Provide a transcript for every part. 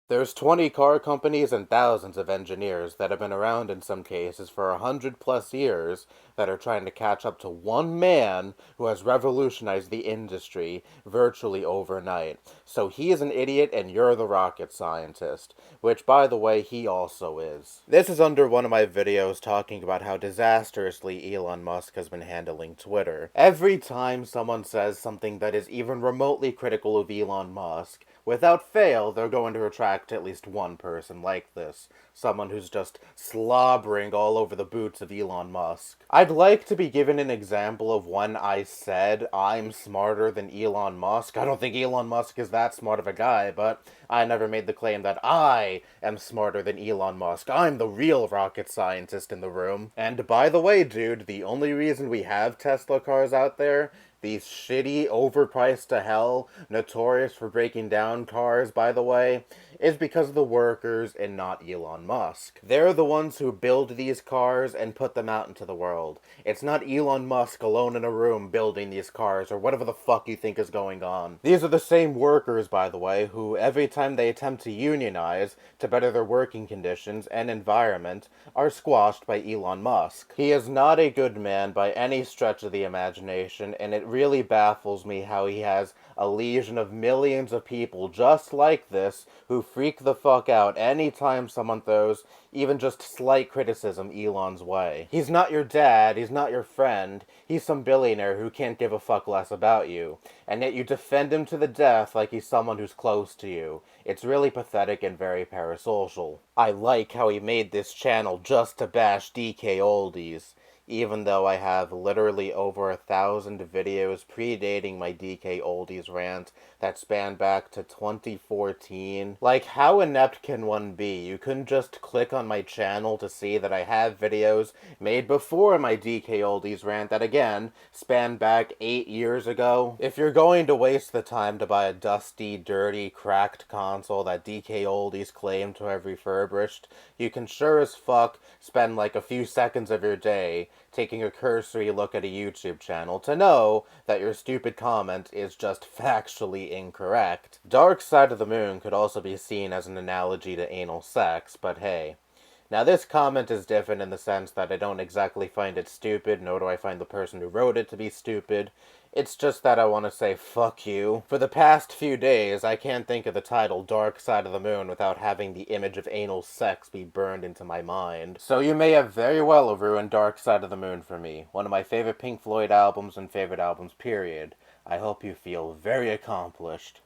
There's 20 car companies and thousands of engineers that have been around in some cases for 100+ years that are trying to catch up to one man who has revolutionized the industry virtually overnight. So he is an idiot and you're the rocket scientist, which by the way he also is. This is under one of my videos talking about how disastrously Elon Musk has been handling Twitter. Every time someone says something that is even remotely critical of Elon Musk, without fail, they're going to attract at least one person like this. Someone who's just slobbering all over the boots of Elon Musk. I'd like to be given an example of when I said I'm smarter than Elon Musk. I don't think Elon Musk is that smart of a guy, but I never made the claim that I am smarter than Elon Musk. I'm the real rocket scientist in the room. And by the way, dude, the only reason we have Tesla cars out there, these shitty, overpriced to hell, notorious for breaking down cars, by the way, is because of the workers and not Elon Musk. They're the ones who build these cars and put them out into the world. It's not Elon Musk alone in a room building these cars or whatever the fuck you think is going on. These are the same workers, by the way, who every time they attempt to unionize to better their working conditions and environment are squashed by Elon Musk. He is not a good man by any stretch of the imagination, and it really baffles me how he has a legion of millions of people just like this who freak the fuck out anytime someone throws even just slight criticism Elon's way. He's not your dad, he's not your friend, he's some billionaire who can't give a fuck less about you, and yet you defend him to the death like he's someone who's close to you. It's really pathetic and very parasocial. I like how he made this channel just to bash DK oldies, even though I have literally over 1,000 videos predating my DK Oldies rant that span back to 2014. Like, how inept can one be? You couldn't just click on my channel to see that I have videos made before my DK Oldies rant that, again, span back 8 years ago? If you're going to waste the time to buy a dusty, dirty, cracked console that DK Oldies claim to have refurbished, you can sure as fuck spend like a few seconds of your day taking a cursory look at a YouTube channel to know that your stupid comment is just factually incorrect. Dark Side of the Moon could also be seen as an analogy to anal sex, but hey. Now this comment is different in the sense that I don't exactly find it stupid, nor do I find the person who wrote it to be stupid. It's just that I want to say fuck you. For the past few days, I can't think of the title Dark Side of the Moon without having the image of anal sex be burned into my mind. So you may have very well have ruined Dark Side of the Moon for me, one of my favorite Pink Floyd albums and favorite albums period. I hope you feel very accomplished.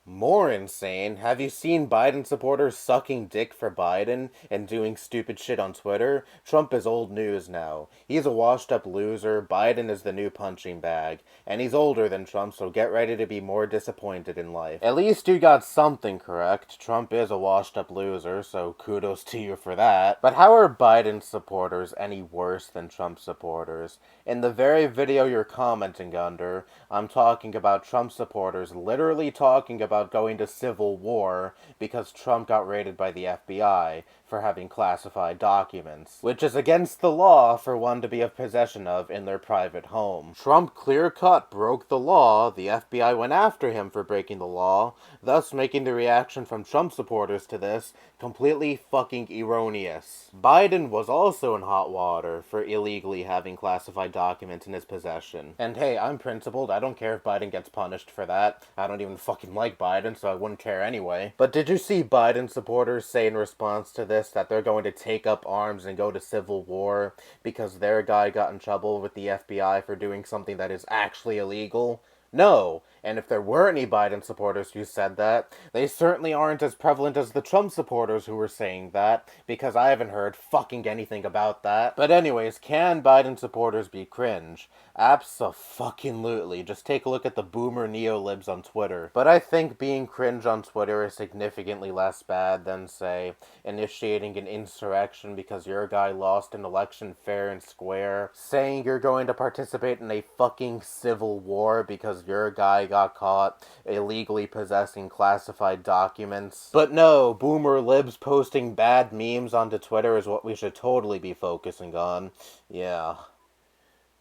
More insane, have you seen Biden supporters sucking dick for Biden and doing stupid shit on Twitter? Trump is old news now. He's a washed up loser, Biden is the new punching bag, and he's older than Trump, so get ready to be more disappointed in life. At least you got something correct. Trump is a washed up loser, so kudos to you for that. But how are Biden supporters any worse than Trump supporters? In the very video you're commenting under, I'm talking about Trump supporters literally talking about going to civil war because Trump got raided by the FBI for having classified documents, which is against the law for one to be in possession of in their private home. Trump clear-cut broke the law, the FBI went after him for breaking the law, thus making the reaction from Trump supporters to this completely fucking erroneous. Biden was also in hot water for illegally having classified documents in his possession. And hey, I'm principled, I don't care if Biden gets punished for that. I don't even fucking like Biden, so I wouldn't care anyway. But did you see Biden supporters say in response to this that they're going to take up arms and go to civil war because their guy got in trouble with the FBI for doing something that is actually illegal? No. And if there were any Biden supporters who said that, they certainly aren't as prevalent as the Trump supporters who were saying that, because I haven't heard fucking anything about that. But anyways, can Biden supporters be cringe? Abso-fucking-lutely. Just take a look at the boomer neolibs on Twitter. But I think being cringe on Twitter is significantly less bad than, say, initiating an insurrection because your guy lost an election fair and square, saying you're going to participate in a fucking civil war because your guy got caught illegally possessing classified documents. But no, boomer libs posting bad memes onto Twitter is what we should totally be focusing on. Yeah.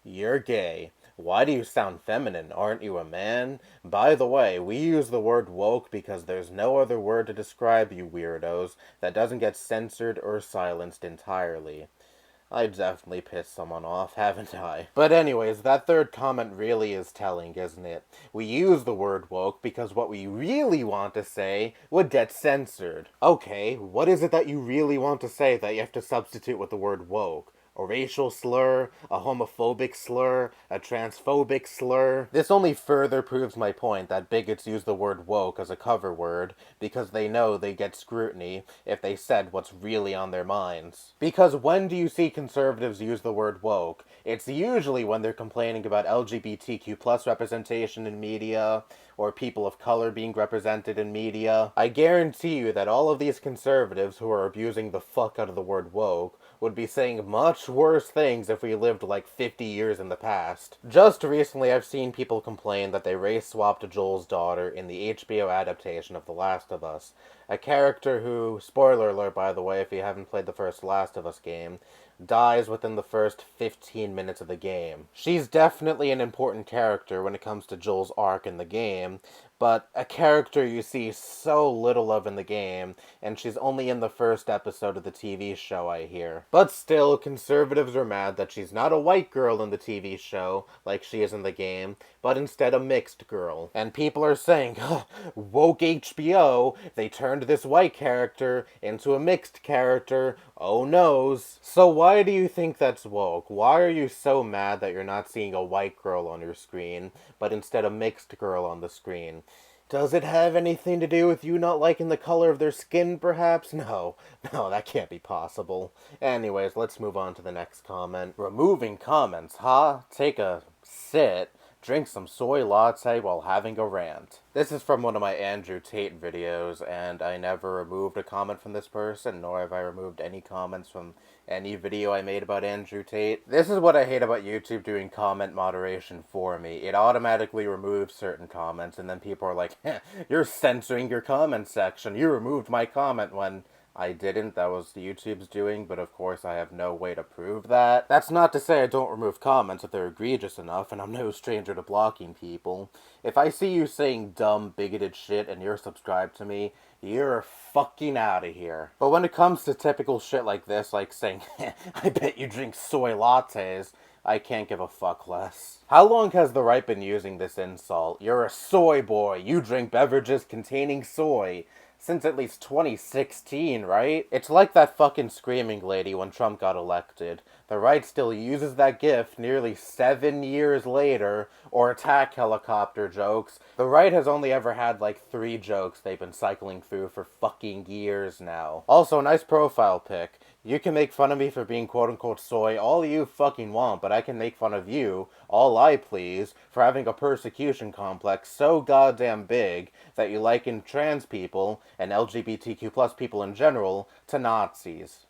You're gay. Why do you sound feminine? Aren't you a man? By the way, we use the word woke because there's no other word to describe you weirdos that doesn't get censored or silenced entirely. I definitely pissed someone off, haven't I? But anyways, that third comment really is telling, isn't it? We use the word woke because what we really want to say would get censored. Okay, what is it that you really want to say that you have to substitute with the word woke? A racial slur, a homophobic slur, a transphobic slur. This only further proves my point that bigots use the word woke as a cover word because they know they get scrutiny if they said what's really on their minds. Because when do you see conservatives use the word woke? It's usually when they're complaining about LGBTQ plus representation in media, or people of color being represented in media. I guarantee you that all of these conservatives who are abusing the fuck out of the word woke would be saying much worse things if we lived like 50 years in the past. Just recently I've seen people complain that they race swapped Joel's daughter in the HBO adaptation of The Last of Us. A character who, spoiler alert by the way if you haven't played the first Last of Us game, dies within the first 15 minutes of the game. She's definitely an important character when it comes to Joel's arc in the game, but a character you see so little of in the game, and she's only in the first episode of the TV show, I hear. But still, conservatives are mad that she's not a white girl in the TV show, like she is in the game, but instead a mixed girl. And people are saying, woke HBO, they turned this white character into a mixed character, oh noes. So why do you think that's woke? Why are you so mad that you're not seeing a white girl on your screen, but instead a mixed girl on the screen? Does it have anything to do with you not liking the color of their skin, perhaps? No, that can't be possible. Anyways, let's move on to the next comment. Removing comments, huh? Take a sit. Drink some soy latte while having a rant. This is from one of my Andrew Tate videos, and I never removed a comment from this person, nor have I removed any comments from any video I made about Andrew Tate. This is what I hate about YouTube doing comment moderation for me. It automatically removes certain comments, and then people are like, you're censoring your comment section. You removed my comment when I didn't. That was YouTube's doing, but of course I have no way to prove that. That's not to say I don't remove comments if they're egregious enough, and I'm no stranger to blocking people. If I see you saying dumb, bigoted shit and you're subscribed to me, you're fucking out of here. But when it comes to typical shit like this, like saying, I bet you drink soy lattes, I can't give a fuck less. How long has the right been using this insult? You're a soy boy. You drink beverages containing soy. Since at least 2016, right? It's like that fucking screaming lady when Trump got elected. The right still uses that gif nearly 7 years later, or attack helicopter jokes. The right has only ever had like 3 jokes they've been cycling through for fucking years now. Also, nice profile pic. You can make fun of me for being quote-unquote soy all you fucking want, but I can make fun of you, all I please, for having a persecution complex so goddamn big that you liken trans people, and LGBTQ plus people in general, to Nazis.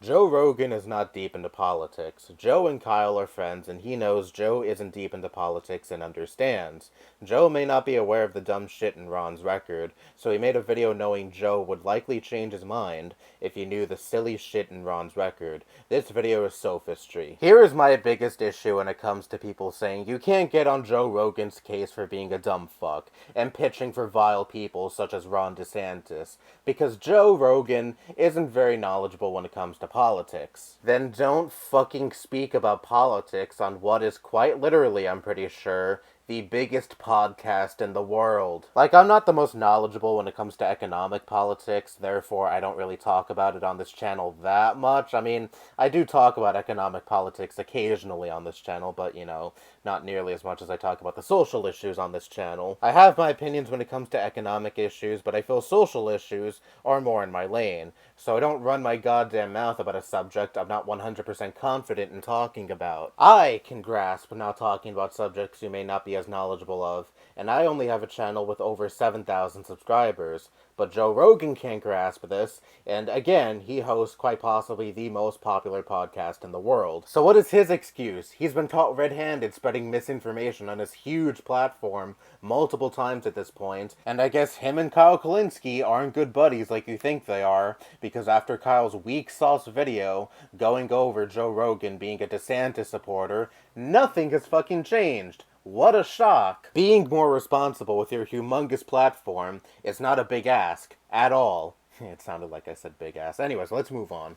Joe Rogan is not deep into politics. Joe and Kyle are friends, and he knows Joe isn't deep into politics and understands. Joe may not be aware of the dumb shit in Ron's record, so he made a video knowing Joe would likely change his mind if he knew the silly shit in Ron's record. This video is sophistry. Here is my biggest issue when it comes to people saying you can't get on Joe Rogan's case for being a dumb fuck, and pitching for vile people such as Ron DeSantis, because Joe Rogan isn't very knowledgeable when it comes to politics. Then don't fucking speak about politics on what is quite literally, I'm pretty sure, the biggest podcast in the world. Like, I'm not the most knowledgeable when it comes to economic politics, therefore I don't really talk about it on this channel that much. I mean, I do talk about economic politics occasionally on this channel, but, you know, not nearly as much as I talk about the social issues on this channel. I have my opinions when it comes to economic issues, but I feel social issues are more in my lane, so I don't run my goddamn mouth about a subject I'm not 100% confident in talking about. I can grasp now talking about subjects you may not be be as knowledgeable of, and I only have a channel with over 7,000 subscribers. But Joe Rogan can't grasp this, and again, he hosts quite possibly the most popular podcast in the world. So what is his excuse? He's been caught red-handed spreading misinformation on his huge platform multiple times at this point, and I guess him and Kyle Kalinske aren't good buddies like you think they are, because after Kyle's weak sauce video going over Joe Rogan being a DeSantis supporter, nothing has fucking changed. What a shock! Being more responsible with your humongous platform is not a big ask, at all. It sounded like I said big ass. Anyways, let's move on.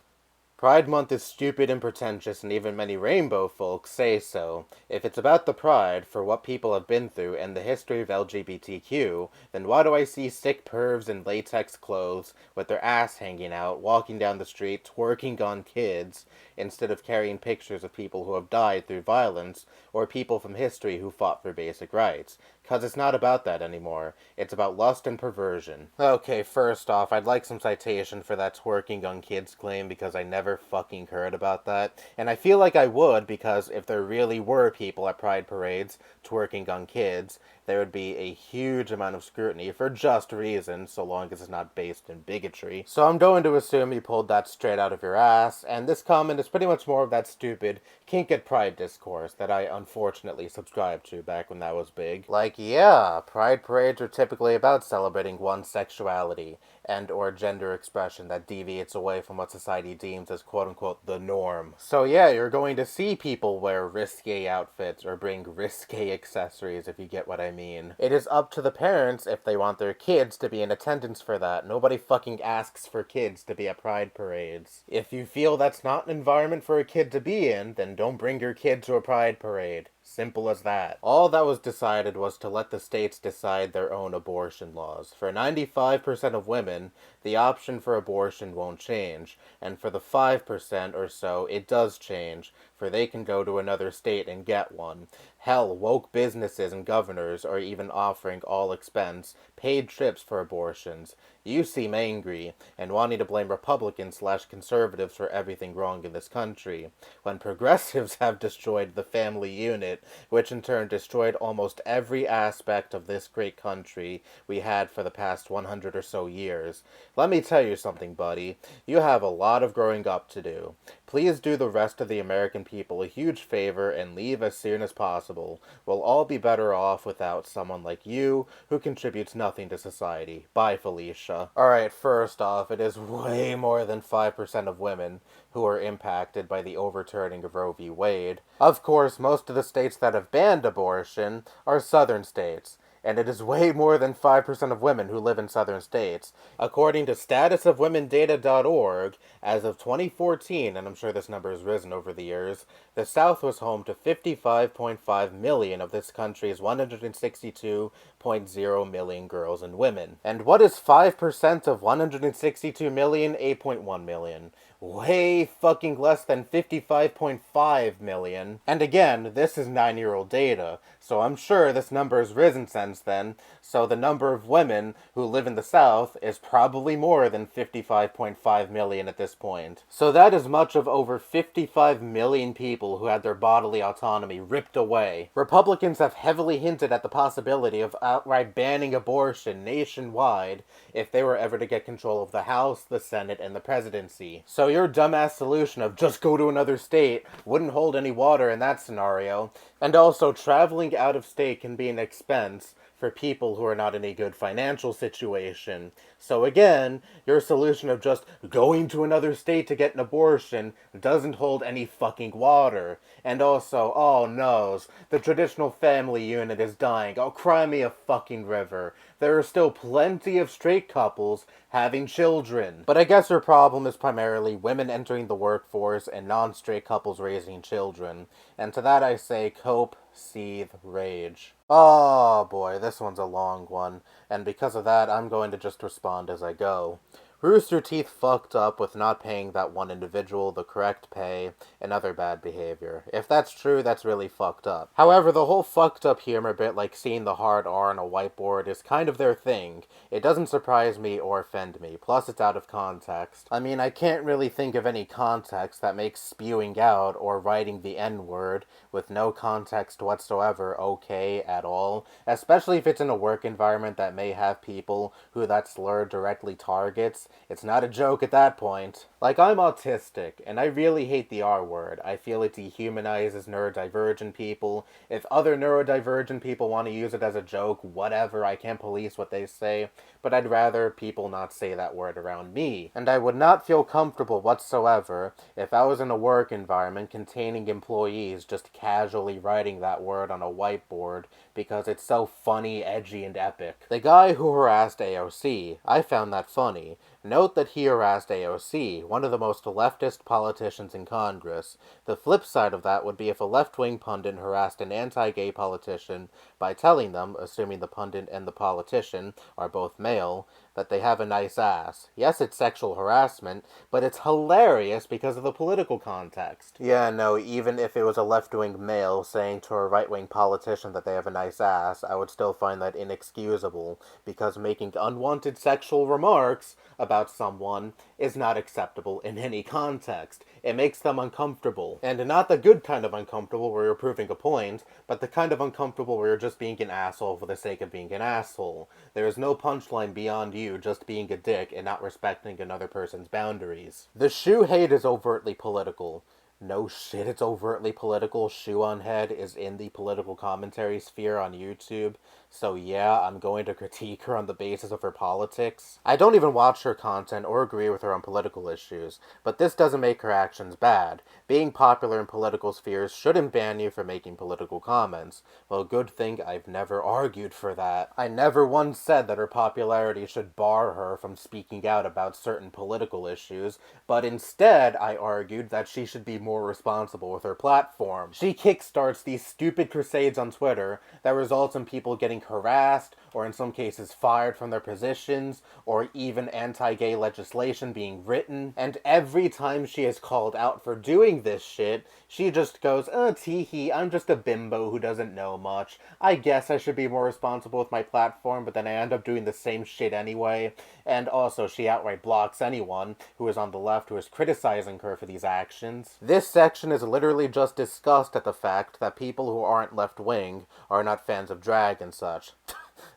Pride Month is stupid and pretentious, and even many rainbow folks say so. If it's about the pride, for what people have been through, and the history of LGBTQ, then why do I see sick pervs in latex clothes, with their ass hanging out, walking down the street, twerking on kids, instead of carrying pictures of people who have died through violence, or people from history who fought for basic rights? 'Cause it's not about that anymore. It's about lust and perversion. Okay, first off, I'd like some citation for that twerking on kids claim, because I never fucking heard about that. And I feel like I would, because if there really were people at pride parades twerking on kids, there would be a huge amount of scrutiny for just reasons, so long as it's not based in bigotry. So I'm going to assume you pulled that straight out of your ass, and this comment is pretty much more of that stupid kink at pride discourse that I unfortunately subscribed to back when that was big. Like, yeah, pride parades are typically about celebrating one's sexuality and or gender expression that deviates away from what society deems as quote-unquote the norm. So yeah, you're going to see people wear risque outfits or bring risque accessories, if you get what I mean. It is up to the parents if they want their kids to be in attendance for that. Nobody fucking asks for kids to be at pride parades. If you feel that's not an environment for a kid to be in, then don't bring your kid to a pride parade. Simple as that. All that was decided was to let the states decide their own abortion laws. For 95% of women, the option for abortion won't change, and for the 5% or so, it does change, for they can go to another state and get one. Hell, woke businesses and governors are even offering all expense, paid trips for abortions. You seem angry, and wanting to blame Republicans/conservatives for everything wrong in this country, when progressives have destroyed the family unit, which in turn destroyed almost every aspect of this great country we had for the past 100 or so years. Let me tell you something, buddy. You have a lot of growing up to do. Please do the rest of the American people a huge favor and leave as soon as possible. We'll all be better off without someone like you, who contributes nothing to society. Bye, Felicia. Alright, first off, it is way more than 5% of women who are impacted by the overturning of Roe v. Wade. Of course, most of the states that have banned abortion are southern states, and it is way more than 5% of women who live in southern states. According to statusofwomendata.org, as of 2014, and I'm sure this number has risen over the years, the South was home to 55.5 million of this country's 162.0 million girls and women. And what is 5% of 162 million? 8.1 million. Way fucking less than 55.5 million. And again, this is 9-year-old data, so I'm sure this number has risen since then, so the number of women who live in the South is probably more than 55.5 million at this point. So that is much of over 55 million people who had their bodily autonomy ripped away. Republicans have heavily hinted at the possibility of outright banning abortion nationwide if they were ever to get control of the House, the Senate, and the presidency. So your dumbass solution of just go to another state wouldn't hold any water in that scenario. And also, traveling out of state can be an expense for people who are not in a good financial situation. So again, your solution of just going to another state to get an abortion doesn't hold any fucking water. And also, oh noes, the traditional family unit is dying. Oh, cry me a fucking river. There are still plenty of straight couples having children. But I guess your problem is primarily women entering the workforce and non-straight couples raising children. And to that I say, cope, seethe, rage. Oh boy, this one's a long one, and because of that, I'm going to just respond as I go. Rooster Teeth fucked up with not paying that one individual the correct pay and other bad behavior. If that's true, that's really fucked up. However, the whole fucked up humor bit, like seeing the hard R on a whiteboard, is kind of their thing. It doesn't surprise me or offend me, plus it's out of context. I mean, I can't really think of any context that makes spewing out or writing the N-word with no context whatsoever okay at all, especially if it's in a work environment that may have people who that slur directly targets. It's not a joke at that point. Like, I'm autistic, and I really hate the R word. I feel it dehumanizes neurodivergent people. If other neurodivergent people want to use it as a joke, whatever, I can't police what they say, but I'd rather people not say that word around me. And I would not feel comfortable whatsoever if I was in a work environment containing employees just casually writing that word on a whiteboard because it's so funny, edgy, and epic. The guy who harassed AOC, I found that funny. Note that he harassed AOC, one of the most leftist politicians in Congress. The flip side of that would be if a left-wing pundit harassed an anti-gay politician by telling them, assuming the pundit and the politician are both male, that they have a nice ass. Yes, it's sexual harassment, but it's hilarious because of the political context. Yeah, no, even if it was a left-wing male saying to a right-wing politician that they have a nice ass, I would still find that inexcusable, because making unwanted sexual remarks about someone is not acceptable in any context. It makes them uncomfortable. And not the good kind of uncomfortable where you're proving a point, but the kind of uncomfortable where you're just being an asshole for the sake of being an asshole. There is no punchline beyond you just being a dick and not respecting another person's boundaries. The shoe hate is overtly political. No shit, it's overtly political. Shoe on Head is in the political commentary sphere on YouTube. So yeah, I'm going to critique her on the basis of her politics. I don't even watch her content or agree with her on political issues, but this doesn't make her actions bad. Being popular in political spheres shouldn't ban you from making political comments. Well, good thing I've never argued for that. I never once said that her popularity should bar her from speaking out about certain political issues, but instead I argued that she should be more responsible with her platform. She kickstarts these stupid crusades on Twitter that results in people getting harassed, or in some cases fired from their positions, or even anti-gay legislation being written. And every time she is called out for doing this shit, she just goes, teehee, I'm just a bimbo who doesn't know much. I guess I should be more responsible with my platform, but then I end up doing the same shit anyway. And also, she outright blocks anyone who is on the left who is criticizing her for these actions. This section is literally just disgust at the fact that people who aren't left-wing are not fans of drag and such.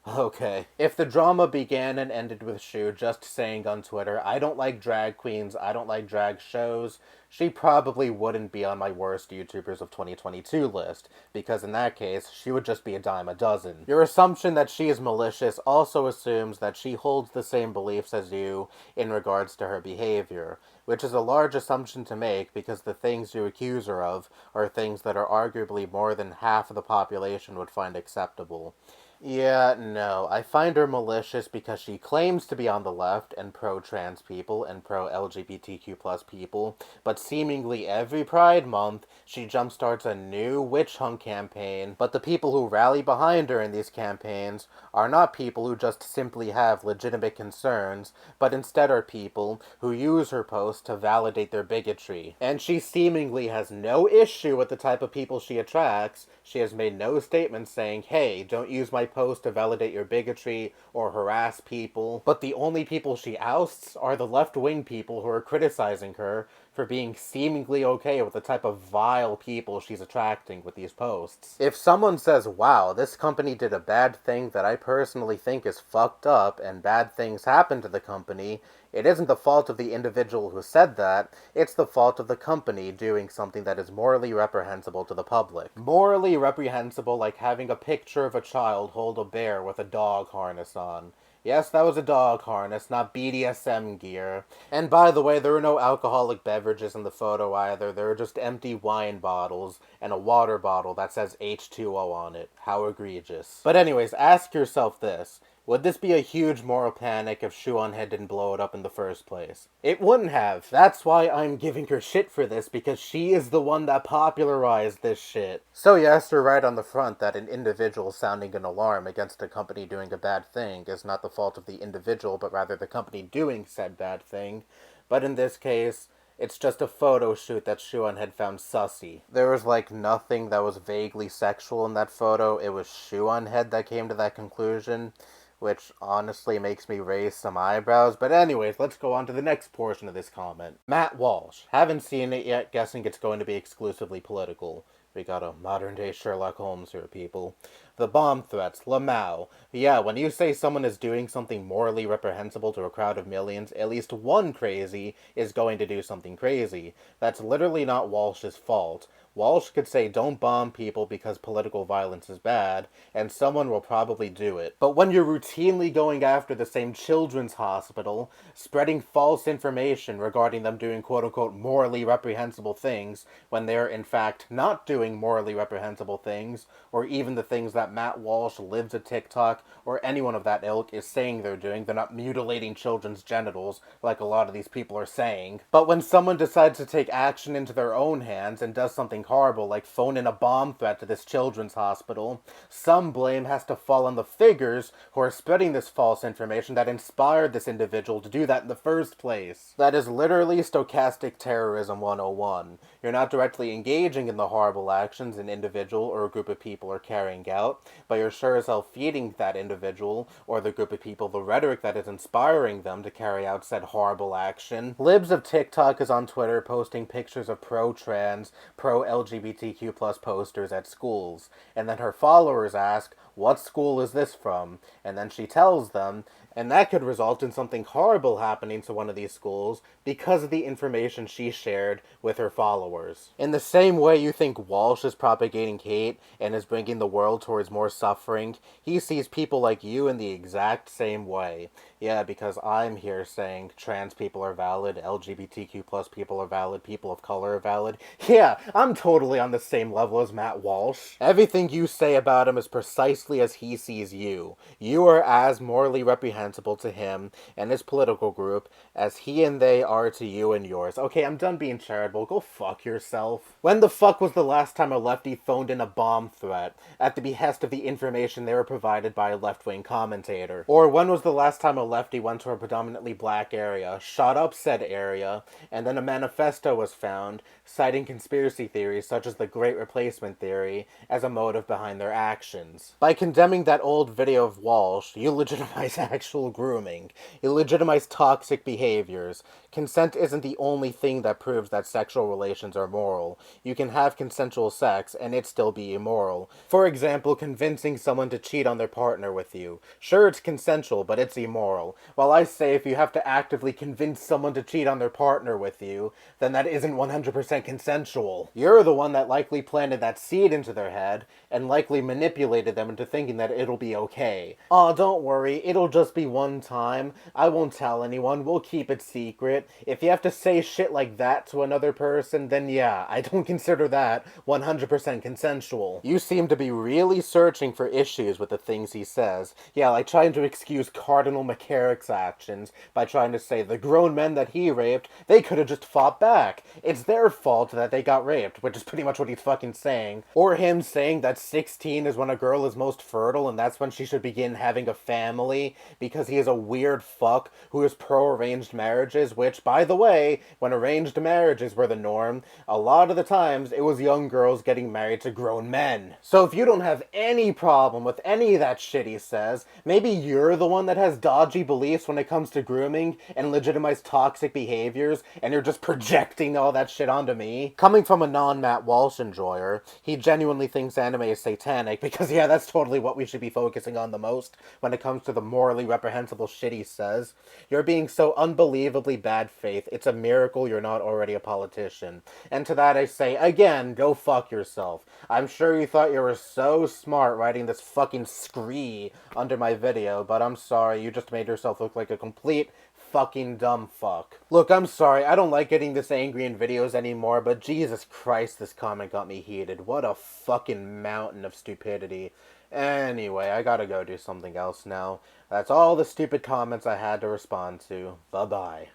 Okay. If the drama began and ended with Shu just saying on Twitter, I don't like drag queens, I don't like drag shows, she probably wouldn't be on my worst YouTubers of 2022 list, because in that case, she would just be a dime a dozen. Your assumption that she is malicious also assumes that she holds the same beliefs as you in regards to her behavior, which is a large assumption to make because the things you accuse her of are things that are arguably more than half of the population would find acceptable. Yeah, no, I find her malicious because she claims to be on the left and pro-trans people and pro-LGBTQ plus people, but seemingly every Pride Month, she jumpstarts a new witch hunt campaign, but the people who rally behind her in these campaigns are not people who just simply have legitimate concerns, but instead are people who use her posts to validate their bigotry. And she seemingly has no issue with the type of people she attracts. She has made no statement saying, hey, don't use my post to validate your bigotry or harass people. But the only people she ousts are the left-wing people who are criticizing her for being seemingly okay with the type of vile people she's attracting with these posts. If someone says, wow, this company did a bad thing that I personally think is fucked up and bad things happen to the company, it isn't the fault of the individual who said that, it's the fault of the company doing something that is morally reprehensible to the public. Morally reprehensible like having a picture of a child hold a bear with a dog harness on. Yes, that was a dog harness, not BDSM gear. And by the way, there were no alcoholic beverages in the photo either. There were just empty wine bottles and a water bottle that says H2O on it. How egregious. But anyways, ask yourself this. Would this be a huge moral panic if Shuonhead didn't blow it up in the first place? It wouldn't have. That's why I'm giving her shit for this, because she is the one that popularized this shit. So yes, you're right on the front that an individual sounding an alarm against a company doing a bad thing is not the fault of the individual, but rather the company doing said bad thing. But in this case, it's just a photo shoot that Shuon had found sussy. There was nothing that was vaguely sexual in that photo. It was Shuon Head that came to that conclusion, which honestly makes me raise some eyebrows. But anyways, let's go on to the next portion of this comment. Matt Walsh. Haven't seen it yet, guessing it's going to be exclusively political. We got a modern-day Sherlock Holmes here, people. The bomb threats, Lamau. Yeah, when you say someone is doing something morally reprehensible to a crowd of millions, at least one crazy is going to do something crazy. That's literally not Walsh's fault. Walsh could say don't bomb people because political violence is bad, and someone will probably do it. But when you're routinely going after the same children's hospital, spreading false information regarding them doing quote-unquote morally reprehensible things, when they're in fact not doing morally reprehensible things, or even the things that Matt Walsh, Lives a TikTok, or anyone of that ilk is saying they're doing, they're not mutilating children's genitals like a lot of these people are saying. But when someone decides to take action into their own hands and does something horrible like phone in a bomb threat to this children's hospital, some blame has to fall on the figures who are spreading this false information that inspired this individual to do that in the first place. That is literally stochastic terrorism 101. You're not directly engaging in the horrible actions an individual or a group of people are carrying out, but you're sure as hell feeding that individual or the group of people the rhetoric that is inspiring them to carry out said horrible action. Libs of TikTok is on Twitter posting pictures of pro-trans, pro-LGBTQ plus posters at schools, and then her followers ask, what school is this from? And then she tells them, and that could result in something horrible happening to one of these schools because of the information she shared with her followers. In the same way you think Walsh is propagating hate and is bringing the world towards more suffering, he sees people like you in the exact same way. Yeah, because I'm here saying trans people are valid, LGBTQ plus people are valid, people of color are valid. Yeah, I'm totally on the same level as Matt Walsh. Everything you say about him is precisely as he sees you. You are as morally reprehensible to him and his political group as he and they are to you and yours. Okay, I'm done being charitable. Go fuck yourself. When the fuck was the last time a lefty phoned in a bomb threat at the behest of the information they were provided by a left-wing commentator? Or when was the last time a lefty went to a predominantly black area, shot up said area, and then a manifesto was found citing conspiracy theories such as the Great Replacement Theory as a motive behind their actions? By condemning that old video of Walsh, you legitimize actual grooming. You legitimize toxic behaviors. Consent isn't the only thing that proves that sexual relations are moral. You can have consensual sex and it still be immoral. For example, convincing someone to cheat on their partner with you. Sure, it's consensual, but it's immoral. While I say if you have to actively convince someone to cheat on their partner with you, then that isn't 100% consensual. You're the one that likely planted that seed into their head and likely manipulated them into thinking that it'll be okay. Aw, don't worry, it'll just be one time. I won't tell anyone, we'll keep it secret. If you have to say shit like that to another person, then yeah, I don't consider that 100% consensual. You seem to be really searching for issues with the things he says. Yeah, like trying to excuse Cardinal McCarrick's actions by trying to say the grown men that he raped, they could have just fought back. It's their fault that they got raped, which is pretty much what he's fucking saying. Or him saying that 16 is when a girl is most fertile and that's when she should begin having a family because he is a weird fuck who is pro-arranged marriages, which, by the way, when arranged marriages were the norm, a lot of the times it was young girls getting married to grown men. So if you don't have any problem with any of that shit he says, maybe you're the one that has dodgy beliefs when it comes to grooming and legitimized toxic behaviors, and you're just projecting all that shit onto me. Coming from a non-Matt Walsh enjoyer, he genuinely thinks anime is satanic, because yeah, that's totally what we should be focusing on the most when it comes to the morally reprehensible shit he says. You're being so unbelievably bad faith, it's a miracle you're not already a politician. And to that I say, again, go fuck yourself. I'm sure you thought you were so smart writing this fucking scree under my video, but I'm sorry, you just made yourself look like a complete fucking dumb fuck. Look, I'm sorry, I don't like getting this angry in videos anymore, but Jesus Christ, this comment got me heated. What a fucking mountain of stupidity. Anyway, I gotta go do something else now. That's all the stupid comments I had to respond to. Bye-bye.